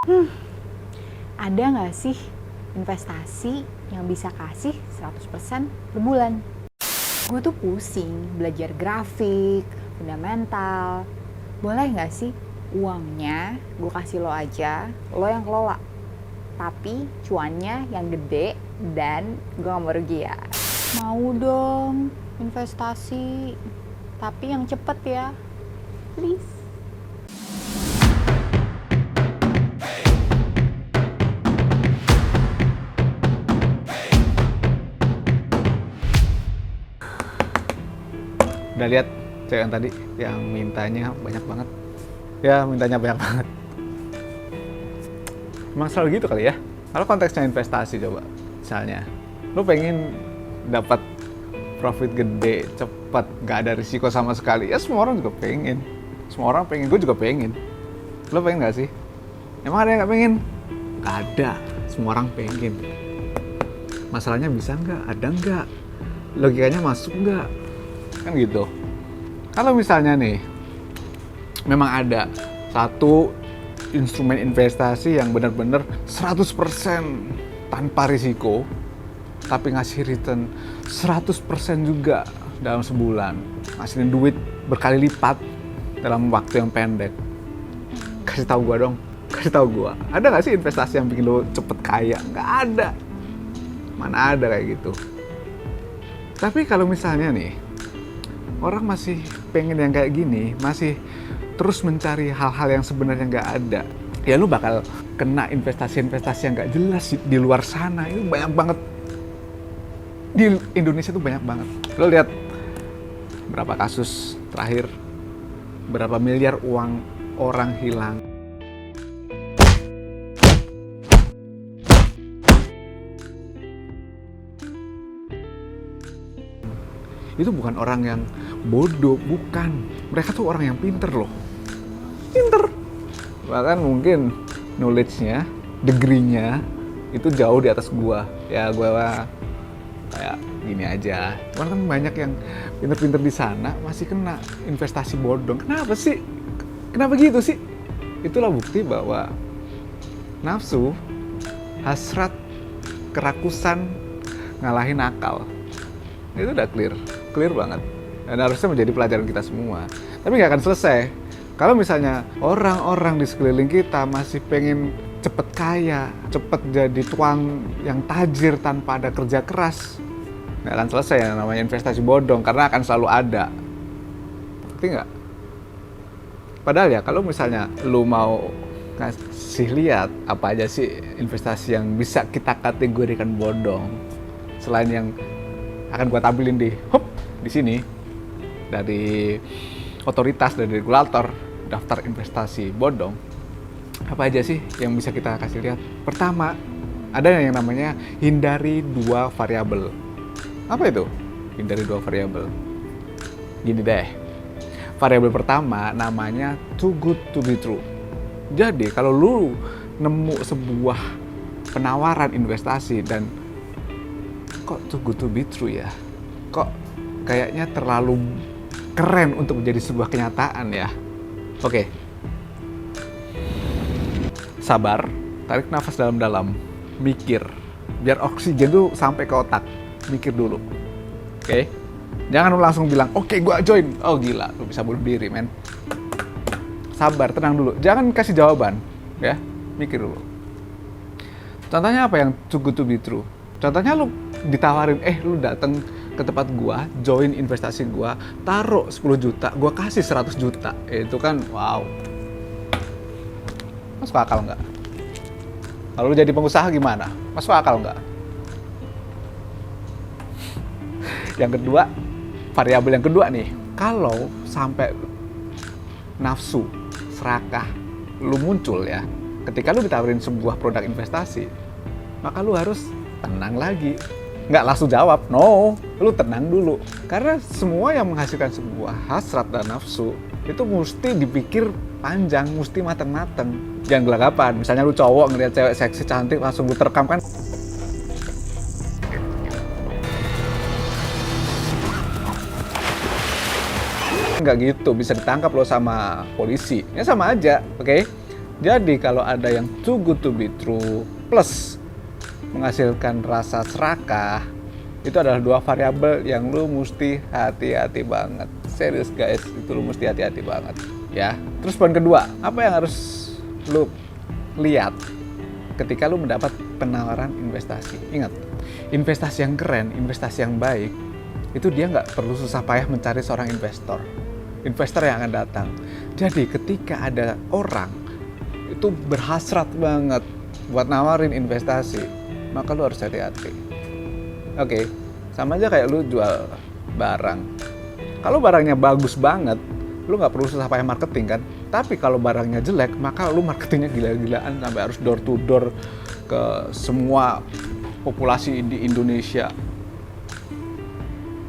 Hmm, ada nggak sih investasi yang bisa kasih 100% per bulan? Gue tuh pusing belajar grafik, fundamental. Boleh nggak sih uangnya gue kasih lo aja, lo yang kelola. Tapi cuannya yang gede dan gue gak mau rugi ya. Mau dong investasi, tapi yang cepet ya, please. Udah lihat cewek yang tadi yang mintanya banyak banget. Ya, mintanya banyak banget. Emang selalu gitu kali ya. Kalau konteksnya investasi coba, misalnya lu pengen dapat profit gede, cepat, gak ada risiko sama sekali. Ya semua orang juga pengen. Semua orang pengen, gue juga pengen. Lu pengen gak sih? Emang ada yang gak pengen? Gak ada. Semua orang pengen. Masalahnya bisa nggak? Ada nggak? Logikanya masuk nggak? Kan gitu. Kalau misalnya nih, memang ada satu instrumen investasi yang benar-benar 100% tanpa risiko, tapi ngasih return 100% juga dalam sebulan. Ngasihin duit berkali lipat dalam waktu yang pendek. Kasih tahu gua dong. Kasih tahu gua. Ada nggak sih investasi yang bikin lo cepet kaya? Nggak ada. Mana ada kayak gitu. Tapi kalau misalnya nih, orang masih pengen yang kayak gini, masih terus mencari hal-hal yang sebenarnya nggak ada, ya lu bakal kena investasi-investasi yang nggak jelas di luar sana. Itu banyak banget. Di Indonesia tuh banyak banget. Lo lihat berapa kasus terakhir, berapa miliar uang orang hilang. Itu bukan orang yang bodoh, bukan. Mereka tuh orang yang pinter loh. Pinter. Bahkan mungkin knowledge-nya, degree-nya itu jauh di atas gua. Ya gua kayak gini aja. Cuman kan banyak yang pinter-pinter di sana masih kena investasi bodong. Kenapa sih? Kenapa gitu sih? Itulah bukti bahwa nafsu, hasrat, kerakusan ngalahin akal. Itu udah clear banget. Dan harusnya menjadi pelajaran kita semua. Tapi nggak akan selesai. Kalau misalnya orang-orang di sekeliling kita masih pengen cepet kaya, cepet jadi tuan yang tajir tanpa ada kerja keras, nggak akan selesai yang namanya investasi bodong, karena akan selalu ada. Ngerti nggak? Padahal ya, kalau misalnya lu mau ngasih lihat apa aja sih investasi yang bisa kita kategorikan bodong, selain yang akan gua tampilin di sini dari otoritas, dari regulator, daftar investasi bodong. Apa aja sih yang bisa kita kasih lihat? Pertama, ada yang namanya hindari dua variabel. Apa itu? Hindari dua variabel. Gini deh. Variabel pertama namanya too good to be true. Jadi kalau lu nemu sebuah penawaran investasi dan kok too good to be true ya? Kok kayaknya terlalu keren untuk menjadi sebuah kenyataan ya? Oke. Sabar, tarik nafas dalam-dalam, mikir. Biar oksigen tuh sampai ke otak. Mikir dulu. Oke? Jangan lu langsung bilang, oke, gua join. Oh gila, lu bisa bunuh diri, men. Sabar, tenang dulu. Jangan kasih jawaban, ya. Mikir dulu. Contohnya apa yang too good to be true? Contohnya lu ditawarin, lu datang ke tempat gua, join investasi gua, taruh 10 juta, gua kasih 100 juta. Itu kan wow. Masuk akal nggak? Kalau lu jadi pengusaha gimana? Masuk akal nggak? Yang kedua, variabel yang kedua nih, kalau sampai nafsu, serakah, lu muncul ya, ketika lu ditawarin sebuah produk investasi, maka lu harus tenang lagi. Nggak langsung jawab, no. Lu tenang dulu. Karena semua yang menghasilkan sebuah hasrat dan nafsu, itu mesti dipikir panjang, mesti mateng-mateng. Jangan gelagapan. Misalnya lu cowok ngeliat cewek seksi cantik, langsung lu terekam kan. Nggak gitu, bisa ditangkap lo sama polisi. Ya sama aja, oke? Jadi kalau ada yang too good to be true plus menghasilkan rasa serakah, itu adalah dua variabel yang lu mesti hati-hati banget. Serius guys, itu lu mesti hati-hati banget ya. Terus poin kedua, apa yang harus lu lihat ketika lu mendapat penawaran investasi? Ingat, investasi yang keren, investasi yang baik, itu dia nggak perlu susah payah mencari seorang investor yang akan datang. Jadi ketika ada orang itu berhasrat banget buat nawarin investasi, maka lu harus hati-hati. Oke, sama aja kayak lu jual barang. Kalau barangnya bagus banget, lu nggak perlu susah payah marketing kan. Tapi kalau barangnya jelek, maka lu marketingnya gila-gilaan sampai harus door to door ke semua populasi di Indonesia.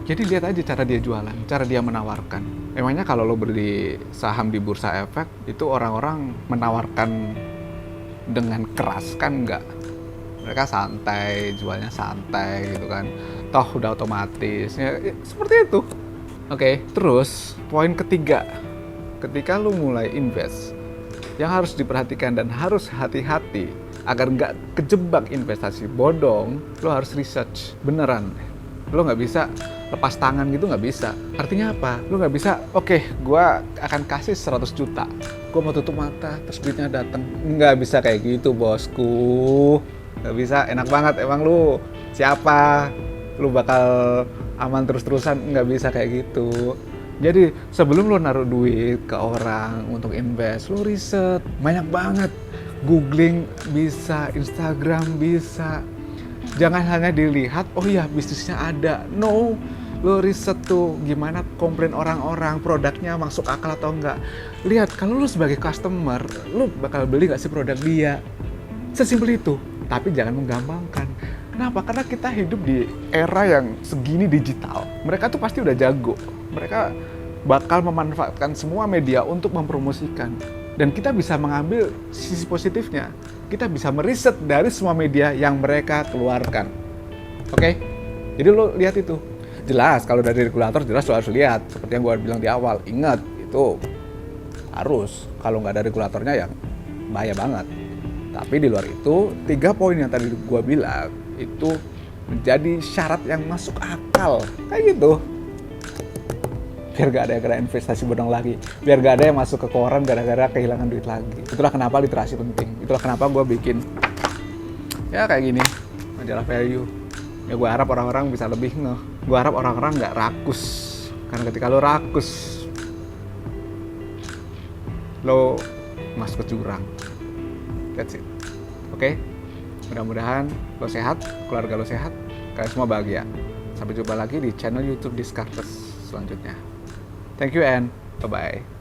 Jadi lihat aja cara dia jualan, cara dia menawarkan. Emangnya kalau lo beli saham di Bursa Efek, itu orang-orang menawarkan dengan keras kan enggak? Mereka santai, jualnya santai gitu kan. Toh udah otomatis, ya, seperti itu. Oke, terus poin ketiga. Ketika lo mulai invest, yang harus diperhatikan dan harus hati-hati agar nggak kejebak investasi bodong, lo harus research beneran. Lo nggak bisa lepas tangan gitu, nggak bisa. Artinya apa? Lo nggak bisa, oke, gue akan kasih 100 juta. Gue mau tutup mata, terus duitnya datang. Nggak bisa kayak gitu, bosku. Nggak bisa, enak banget. Emang lo siapa? Lo bakal aman terus-terusan? Nggak bisa kayak gitu. Jadi sebelum lo naruh duit ke orang untuk invest, lo riset. Banyak banget. Googling bisa, Instagram bisa. Jangan hanya dilihat, oh iya bisnisnya ada. No, lo riset tuh gimana komplain orang-orang, produknya masuk akal atau enggak. Lihat, kalau lo sebagai customer, lo bakal beli nggak sih produk dia. Sesimpel itu, tapi jangan menggampangkan. Kenapa? Karena kita hidup di era yang segini digital. Mereka tuh pasti udah jago. Mereka bakal memanfaatkan semua media untuk mempromosikan. Dan kita bisa mengambil sisi positifnya. Kita bisa meriset dari semua media yang mereka keluarkan. Oke? Jadi lo lihat itu. Jelas, kalau dari regulator jelas lo harus lihat. Seperti yang gue bilang di awal. Ingat, itu harus. Kalau nggak ada regulatornya ya bahaya banget. Tapi di luar itu, 3 poin yang tadi gue bilang, itu menjadi syarat yang masuk akal. Kayak gitu. Biar gak ada yang kena investasi bodong lagi, biar gak ada yang masuk ke koran gara-gara kehilangan duit lagi. Itulah kenapa literasi penting, itulah kenapa gue bikin ya kayak gini, majalah value. Ya gue harap orang-orang bisa lebih ngeh, gue harap orang-orang gak rakus. Karena ketika lo rakus, lo masuk ke jurang. That's it. Oke? Mudah-mudahan lo sehat, keluarga lo sehat, kalian semua bahagia. Sampai jumpa lagi di channel YouTube Discartes selanjutnya. Thank you and bye-bye.